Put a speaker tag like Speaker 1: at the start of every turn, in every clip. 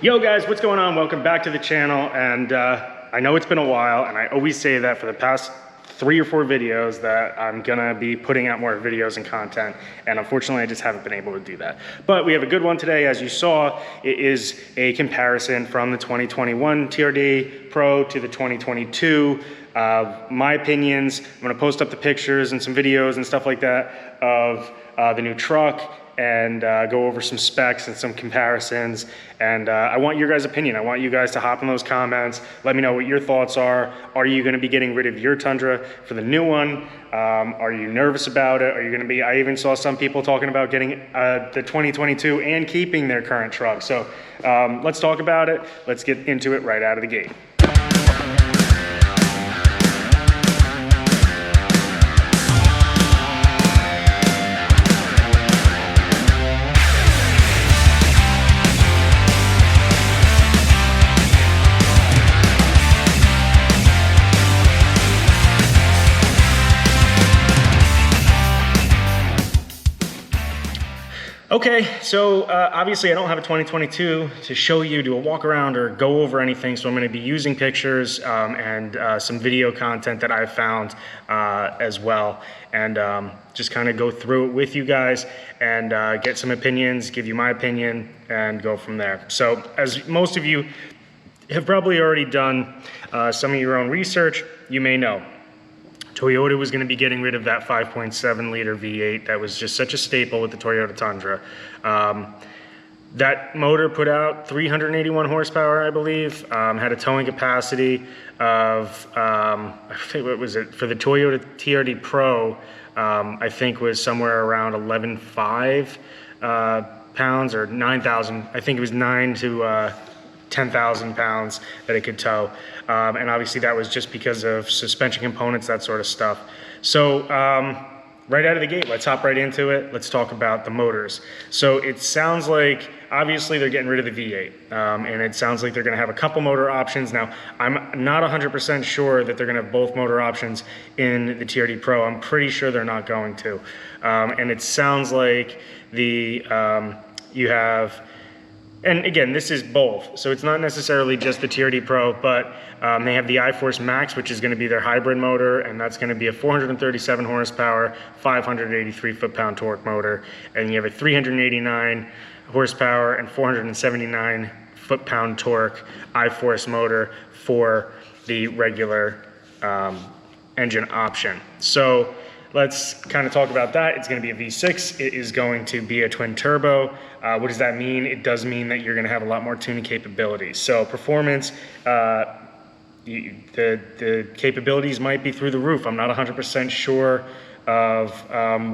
Speaker 1: Yo guys, what's going on? Welcome back to the channel. And I know it's been a while, and I always say that for the past 3 or 4 videos that I'm gonna be putting out more videos and content, and unfortunately I just haven't been able to do that. But we have a good one today. As you saw, it is a comparison from the 2021 TRD Pro to the 2022. My opinions. I'm gonna post up the pictures and some videos and stuff like that of the new truck, and go over some specs and some comparisons. And I want your guys' opinion. I want you guys to hop in those comments. Let me know what your thoughts are. Are you gonna be getting rid of your Tundra for the new one? Are you nervous about it? Are you gonna be, I even saw some people talking about getting the 2022 and keeping their current truck. So let's talk about it. Let's get into it right out of the gate. Okay, so obviously I don't have a 2022 to show you, do a walk around or go over anything, so I'm going to be using pictures and some video content that I've found as well, and just kind of go through it with you guys and get some opinions, give you my opinion, and go from there. So as most of you have probably already done some of your own research, you may know Toyota was going to be getting rid of that 5.7 liter V8 that was just such a staple with the Toyota Tundra. That motor put out 381 horsepower, I believe, had a towing capacity of, I think, what was it, for the Toyota TRD Pro, I think was somewhere around 11.5 pounds or 9,000, I think it was 9 to 10,000 pounds that it could tow. And obviously that was just because of suspension components, that sort of stuff. So right out of the gate, let's hop right into it. Let's talk about the motors. So it sounds like, obviously they're getting rid of the V8, and it sounds like they're gonna have a couple motor options. Now, I'm not 100% sure that they're gonna have both motor options in the TRD Pro. I'm pretty sure they're not going to. And it sounds like you have, and again, this is both, so it's not necessarily just the TRD Pro, but they have the iForce Max, which is going to be their hybrid motor, and that's going to be a 437 horsepower, 583 foot-pound torque motor, and you have a 389 horsepower and 479 foot-pound torque iForce motor for the regular engine option. So let's kind of talk about that. It's going to be a V6. It is going to be a twin turbo. What does that mean? It does mean that you're going to have a lot more tuning capabilities. So performance, the capabilities might be through the roof. I'm not 100% sure of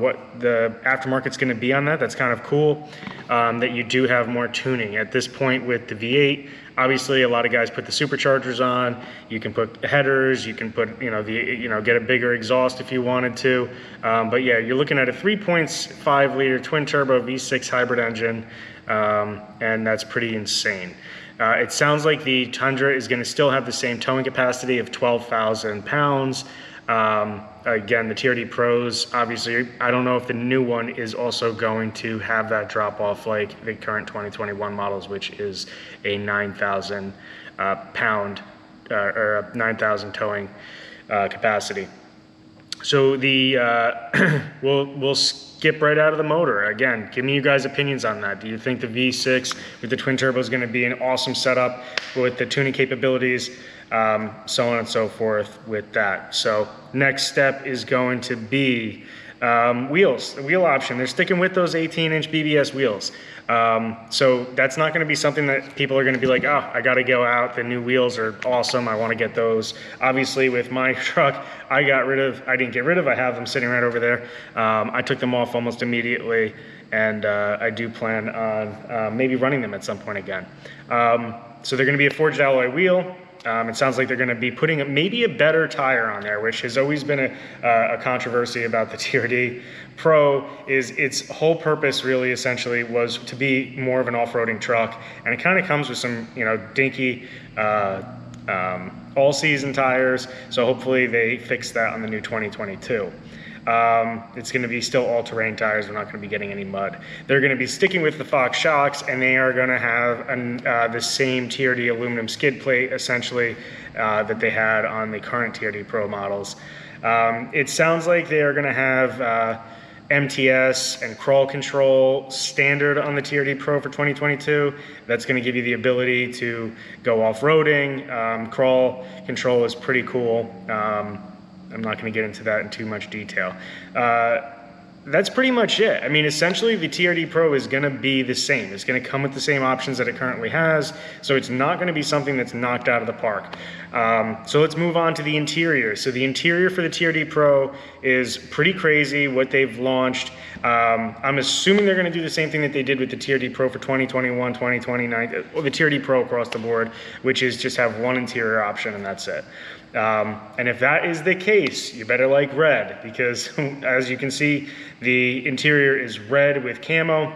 Speaker 1: what the aftermarket's going to be on that. That's kind of cool that you do have more tuning. At this point with the V8, obviously a lot of guys put the superchargers on. You can put headers, you can put, get a bigger exhaust if you wanted to. But yeah, you're looking at a 3.5 liter twin turbo V6 hybrid engine, and that's pretty insane. It sounds like the Tundra is going to still have the same towing capacity of 12,000 pounds. Again, the TRD Pros, obviously, I don't know if the new one is also going to have that drop off like the current 2021 models, which is a 9,000 pound or 9,000 towing capacity. So the we'll skip right out of the motor. Again, give me you guys opinions on that. Do you think the V6 with the twin turbo is going to be an awesome setup with the tuning capabilities, so on and so forth with that? So next step is going to be wheels, the wheel option. They're sticking with those 18-inch BBS wheels. So that's not going to be something that people are going to be like, oh, I got to go out. The new wheels are awesome. I want to get those. Obviously, with my truck, I didn't get rid of, I have them sitting right over there. I took them off almost immediately, and I do plan on maybe running them at some point again. So they're going to be a forged alloy wheel. It sounds like they're going to be putting maybe a better tire on there, which has always been a controversy about the TRD Pro. Is its whole purpose really essentially was to be more of an off-roading truck, and it kind of comes with some dinky all-season tires. So hopefully they fix that on the new 2022. It's going to be still all-terrain tires. We're not going to be getting any mud. They're going to be sticking with the Fox shocks, and they are going to have the same TRD aluminum skid plate, essentially, that they had on the current TRD Pro models. It sounds like they are going to have MTS and crawl control standard on the TRD Pro for 2022. That's going to give you the ability to go off-roading. Crawl control is pretty cool. I'm not going to get into that in too much detail. That's pretty much it. I mean, essentially the TRD Pro is going to be the same. It's going to come with the same options that it currently has, so it's not going to be something that's knocked out of the park. So let's move on to the interior. So the interior for the TRD Pro is pretty crazy what they've launched. I'm assuming they're going to do the same thing that they did with the TRD Pro for 2021, 2029, or the TRD Pro across the board, which is just have one interior option and that's it. And if that is the case, you better like red, because as you can see, the interior is red with camo.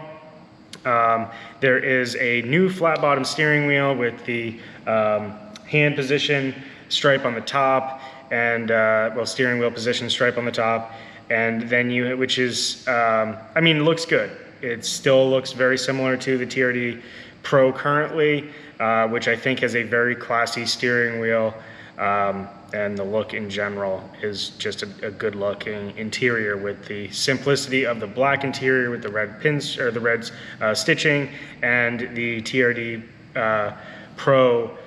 Speaker 1: There is a new flat bottom steering wheel with the hand position stripe on the top, and well, steering wheel position stripe on the top, and then which is, I mean, looks good. It still looks very similar to the TRD Pro currently, which I think has a very classy steering wheel. And the look in general is just a good looking interior with the simplicity of the black interior with the red pins or the red stitching, and the TRD Pro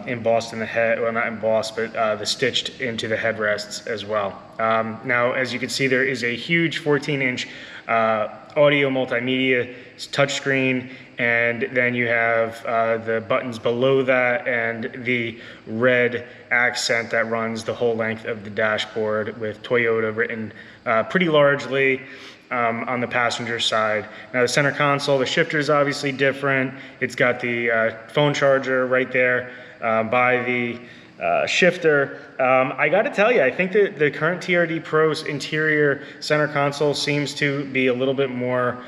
Speaker 1: embossed in the head, well, not embossed, but the stitched into the headrests as well. Now, as you can see, there is a huge 14-inch audio multimedia touchscreen, and then you have the buttons below that and the red accent that runs the whole length of the dashboard with Toyota written pretty largely on the passenger side. Now the center console, the shifter is obviously different. It's got the phone charger right there by the shifter. I got to tell you, I think that the current TRD Pro's interior center console seems to be a little bit more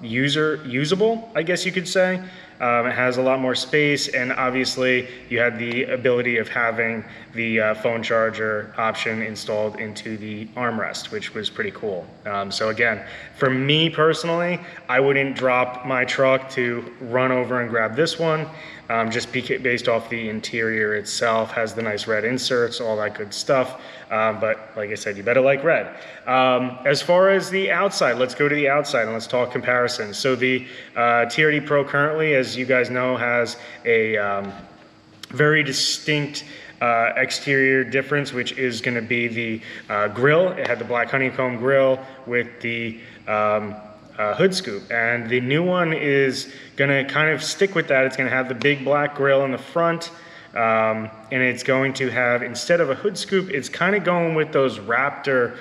Speaker 1: usable, I guess you could say. It has a lot more space, and obviously you had the ability of having the phone charger option installed into the armrest, which was pretty cool. So again, for me personally, I wouldn't drop my truck to run over and grab this one, just based off the interior itself. Has the nice red inserts, all that good stuff. But like I said, you better like red. As far as the outside, let's go to the outside and let's talk comparisons. So the TRD Pro currently, as you guys know, has a very distinct exterior difference, which is going to be the grille. It had the black honeycomb grille with the hood scoop, and the new one is going to kind of stick with that. It's going to have the big black grille in the front, and it's going to have, instead of a hood scoop, it's kind of going with those Raptor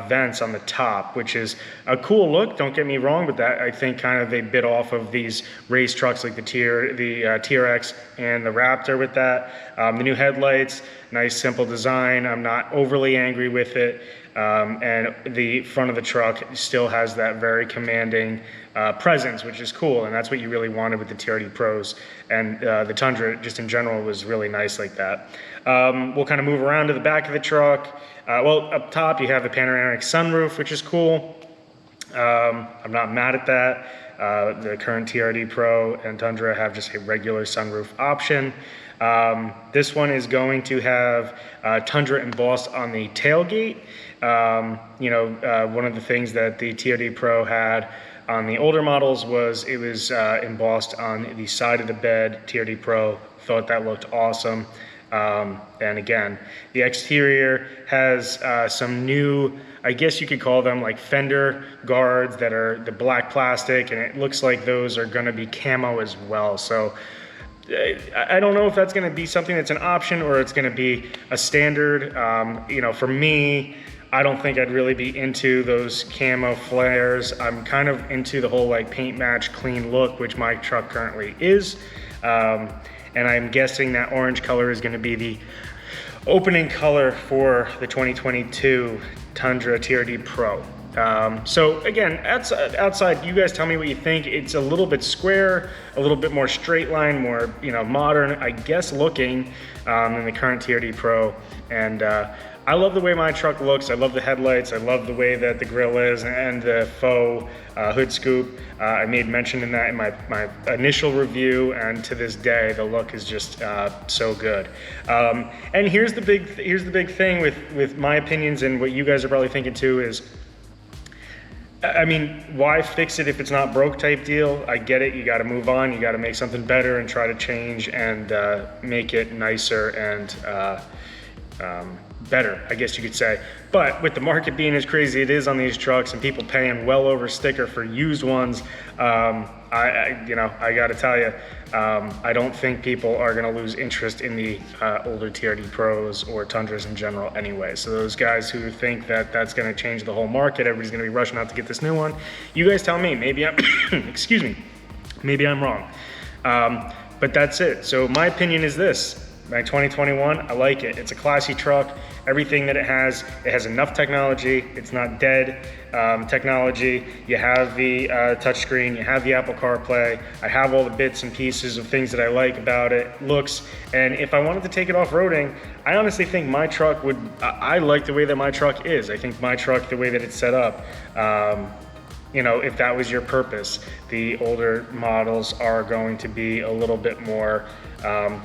Speaker 1: vents on the top, which is a cool look, don't get me wrong, but that, I think, kind of they bit off of these race trucks like the TRX and the Raptor with that. The new headlights, nice simple design. I'm not overly angry with it. And the front of the truck still has that very commanding presence, which is cool, and that's what you really wanted with the TRD Pros. And the Tundra, just in general, was really nice like that. We'll kind of move around to the back of the truck. Well, up top, you have the panoramic sunroof, which is cool. I'm not mad at that. The current TRD Pro and Tundra have just a regular sunroof option. This one is going to have Tundra embossed on the tailgate. One of the things that the TRD Pro had on the older models was it was embossed on the side of the bed. TRD Pro thought that looked awesome. And again, the exterior has some new, I guess you could call them like fender guards that are the black plastic, and it looks like those are going to be camo as well. So I don't know if that's going to be something that's an option or it's going to be a standard. For me, I don't think I'd really be into those camo flares. I'm kind of into the whole like paint match clean look, which my truck currently is. And I'm guessing that orange color is going to be the opening color for the 2022 Tundra TRD Pro. So again, outside, you guys tell me what you think. It's a little bit square, a little bit more straight line, more modern, I guess, looking than the current TRD Pro. And I love the way my truck looks. I love the headlights. I love the way that the grille is and the faux hood scoop. I made mention in that in my initial review, and to this day, the look is just so good. And here's the big thing with my opinions, and what you guys are probably thinking too is, I mean, why fix it if it's not broke type deal? I get it, you gotta move on, you gotta make something better and try to change and make it nicer and better, I guess you could say. But with the market being as crazy it is on these trucks and people paying well over sticker for used ones, I gotta tell you, I don't think people are gonna lose interest in the older TRD Pros or Tundras in general anyway. So those guys who think that that's gonna change the whole market, everybody's gonna be rushing out to get this new one, you guys tell me, maybe I'm, excuse me, maybe I'm wrong. But that's it. So my opinion is this. My 2021, I like it. It's a classy truck. Everything that it has enough technology. It's not dead technology. You have the touchscreen, you have the Apple CarPlay. I have all the bits and pieces of things that I like about it, looks. And if I wanted to take it off-roading, I honestly think my truck would, I like the way that my truck is. I think my truck, the way that it's set up, you know, if that was your purpose, the older models are going to be a little bit more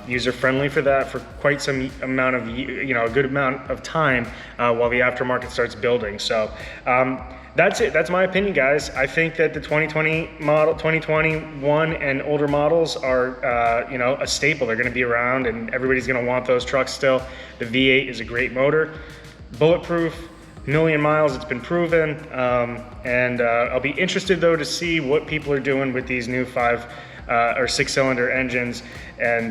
Speaker 1: user-friendly for that for quite some amount of, you know, a good amount of time while the aftermarket starts building. So that's it. That's my opinion, guys. I think that the 2021 and older models are, you know, a staple. They're going to be around, and everybody's going to want those trucks still. The V8 is a great motor, bulletproof. Million miles, it's been proven, and I'll be interested though to see what people are doing with these new 5 or 6-cylinder engines, and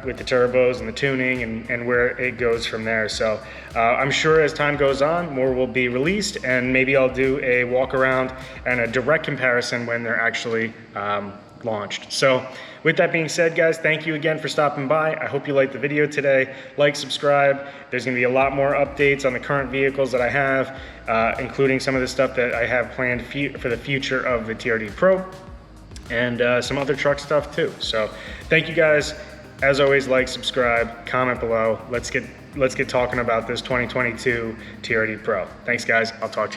Speaker 1: with the turbos and the tuning and where it goes from there. So I'm sure as time goes on, more will be released, and maybe I'll do a walk around and a direct comparison when they're actually launched. So with that being said, guys, thank you again for stopping by. I hope you liked the video today. Like, subscribe. There's gonna be a lot more updates on the current vehicles that I have, including some of the stuff that I have planned for the future of the TRD Pro, and some other truck stuff too. So thank you guys. As always, like, subscribe, comment below. Let's get talking about this 2022 TRD Pro. Thanks guys, I'll talk to you.